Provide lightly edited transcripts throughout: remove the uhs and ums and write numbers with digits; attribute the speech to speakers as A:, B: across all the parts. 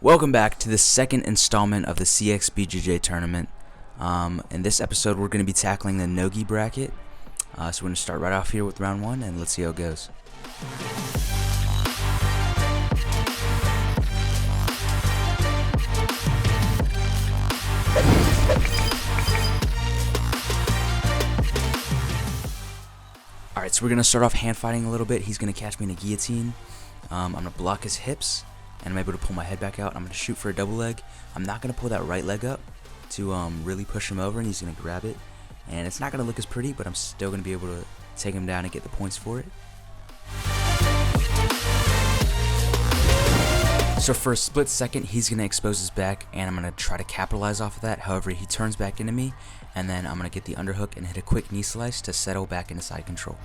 A: Welcome back to the second installment of the CXBJJ tournament. In this episode, we're going to be tackling the Nogi bracket. So we're going to start right off here with round one, and let's see how it goes. Alright, so we're going to start off hand fighting a little bit. He's going to catch me in a guillotine. I'm going to block his hips, and I'm able to pull my head back out. I'm going to shoot for a double leg. I'm not going to pull that right leg up to really push him over, and he's going to grab it. And it's not going to look as pretty, but I'm still going to be able to take him down and get the points for it. So for a split second, he's going to expose his back, and I'm going to try to capitalize off of that. However, he turns back into me, and then I'm going to get the underhook and hit a quick knee slice to settle back into side control.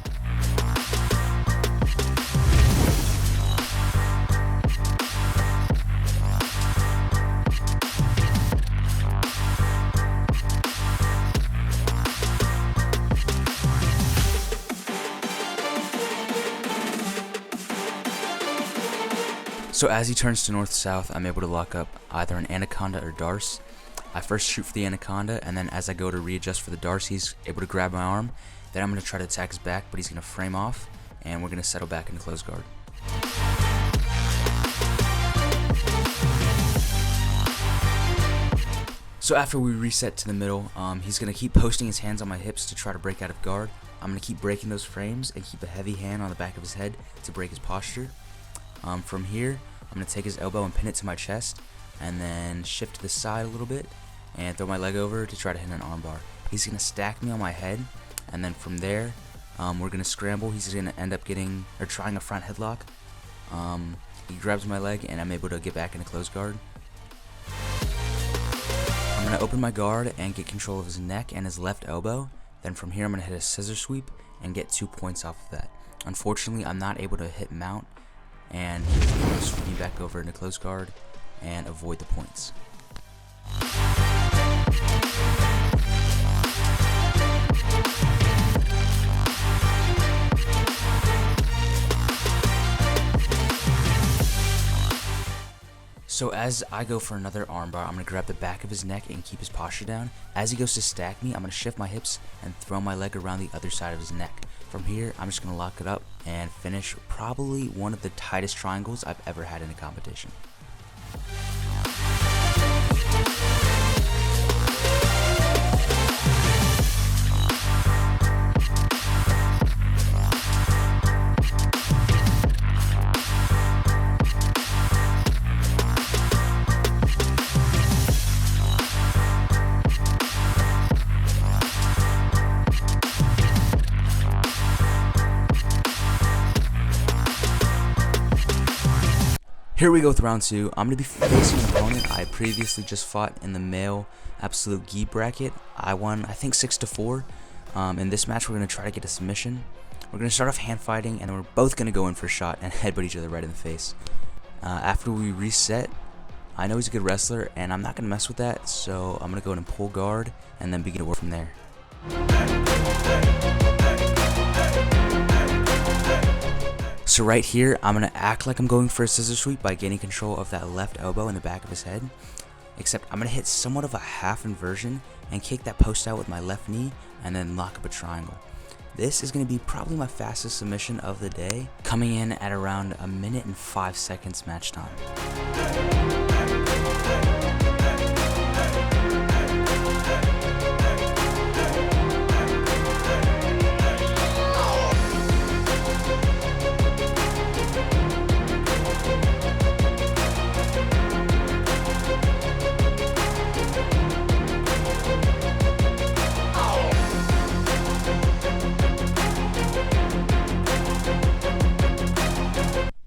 A: So as he turns to north-south, I'm able to lock up either an anaconda or darce. I first shoot for the anaconda, and then as I go to readjust for the darce, he's able to grab my arm. Then I'm going to try to attack his back, but he's going to frame off, and we're going to settle back into close guard. So after we reset to the middle, he's going to keep posting his hands on my hips to try to break out of guard. I'm going to keep breaking those frames and keep a heavy hand on the back of his head to break his posture. From here, I'm going to take his elbow and pin it to my chest, and then shift to the side a little bit, and throw my leg over to try to hit an armbar. He's going to stack me on my head, and then from there, we're going to scramble. He's going to end up trying a front headlock. He grabs my leg, and I'm able to get back into close guard. I'm going to open my guard and get control of his neck and his left elbow. Then from here, I'm going to hit a scissor sweep and get 2 points off of that. Unfortunately, I'm not able to hit mount, and he's able to sweep me back over into close guard and avoid the points. So as I go for another armbar, I'm going to grab the back of his neck and keep his posture down. As he goes to stack me, I'm going to shift my hips and throw my leg around the other side of his neck. From here, I'm just going to lock it up and finish probably one of the tightest triangles I've ever had in a competition. Here we go with round two. I'm going to be facing an opponent I previously just fought in the male absolute gi bracket. I won, I think, 6-4. In this match, we're going to try to get a submission. We're going to start off hand fighting, and then we're both going to go in for a shot and headbutt each other right in the face. After we reset, I know he's a good wrestler, and I'm not going to mess with that, so I'm going to go in and pull guard and then begin to work from there. So right here, I'm going to act like I'm going for a scissor sweep by gaining control of that left elbow in the back of his head. Except I'm going to hit somewhat of a half inversion and kick that post out with my left knee and then lock up a triangle. This is going to be probably my fastest submission of the day, coming in at around 1 minute and 5 seconds match time.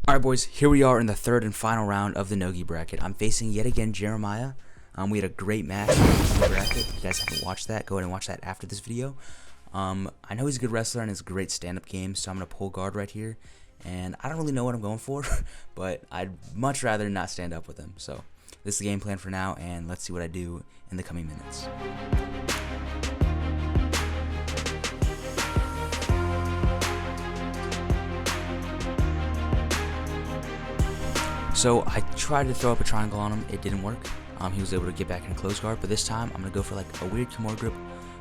A: Alright boys, here we are in the third and final round of the Nogi bracket. I'm facing yet again Jeremiah. We had a great match in the bracket. If you guys haven't watched that, go ahead and watch that after this video. I know he's a good wrestler and it's a great stand-up game, so I'm going to pull guard right here. And I don't really know what I'm going for, but I'd much rather not stand up with him. So this is the game plan for now, and let's see what I do in the coming minutes. So I tried to throw up a triangle on him. It didn't work. He was able to get back in close guard, but this time I'm going to go for like a weird Kimura grip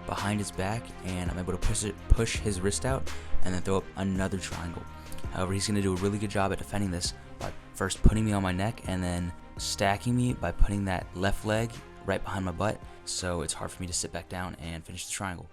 A: behind his back, and I'm able to push his wrist out and then throw up another triangle. However, he's going to do a really good job at defending this by first putting me on my neck and then stacking me by putting that left leg right behind my butt, so it's hard for me to sit back down and finish the triangle.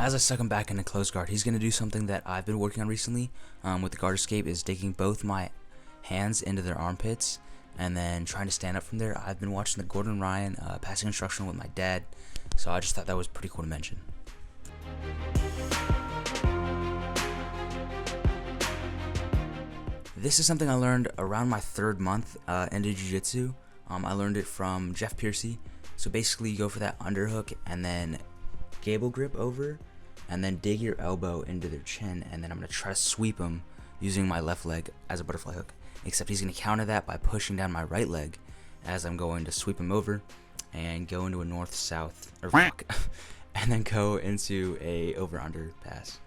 A: As I suck him back into close guard, he's going to do something that I've been working on recently with the guard escape, is digging both my hands into their armpits and then trying to stand up from there. I've been watching the Gordon Ryan passing instructional with my dad, so I just thought that was pretty cool to mention. This is something I learned around my 3rd month into jiu-jitsu. I learned it from Jeff Piercy. So basically you go for that underhook and then gable grip over, and then dig your elbow into their chin, and then I'm going to try to sweep him using my left leg as a butterfly hook. Except he's going to counter that by pushing down my right leg as I'm going to sweep him over and go into a north-south, or fuck, and then go into a over-under pass.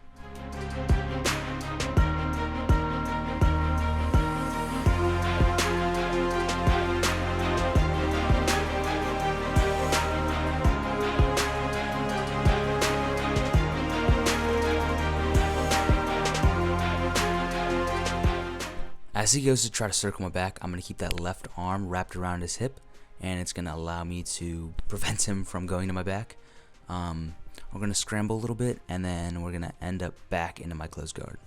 A: As he goes to try to circle my back, I'm going to keep that left arm wrapped around his hip, and it's going to allow me to prevent him from going to my back. We're going to scramble a little bit, and then we're going to end up back into my close guard.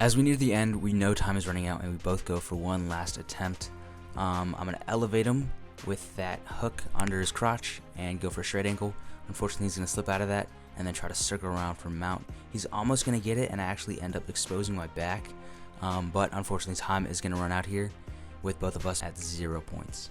A: As we near the end, we know time is running out, and we both go for one last attempt. I'm going to elevate him with that hook under his crotch and go for a straight ankle. Unfortunately, he's going to slip out of that and then try to circle around for mount. He's almost going to get it, and I actually end up exposing my back. But unfortunately, time is going to run out here with both of us at 0 points.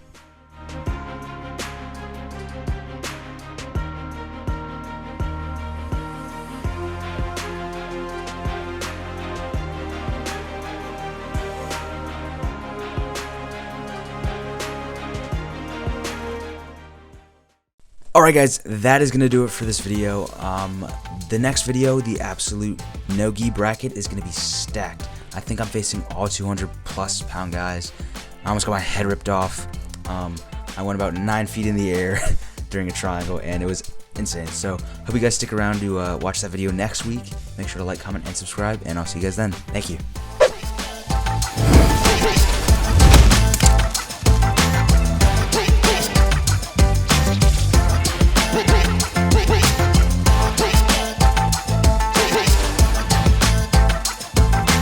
A: Alright guys, that is going to do it for this video. The next video, the absolute Nogi bracket, is going to be stacked. I think I'm facing all 200 plus pound guys. I almost got my head ripped off. I went about 9 feet in the air. during a triangle, and it was insane. So hope you guys stick around to watch that video next week. Make sure to like, comment, and subscribe, and I'll see you guys then. Thank you.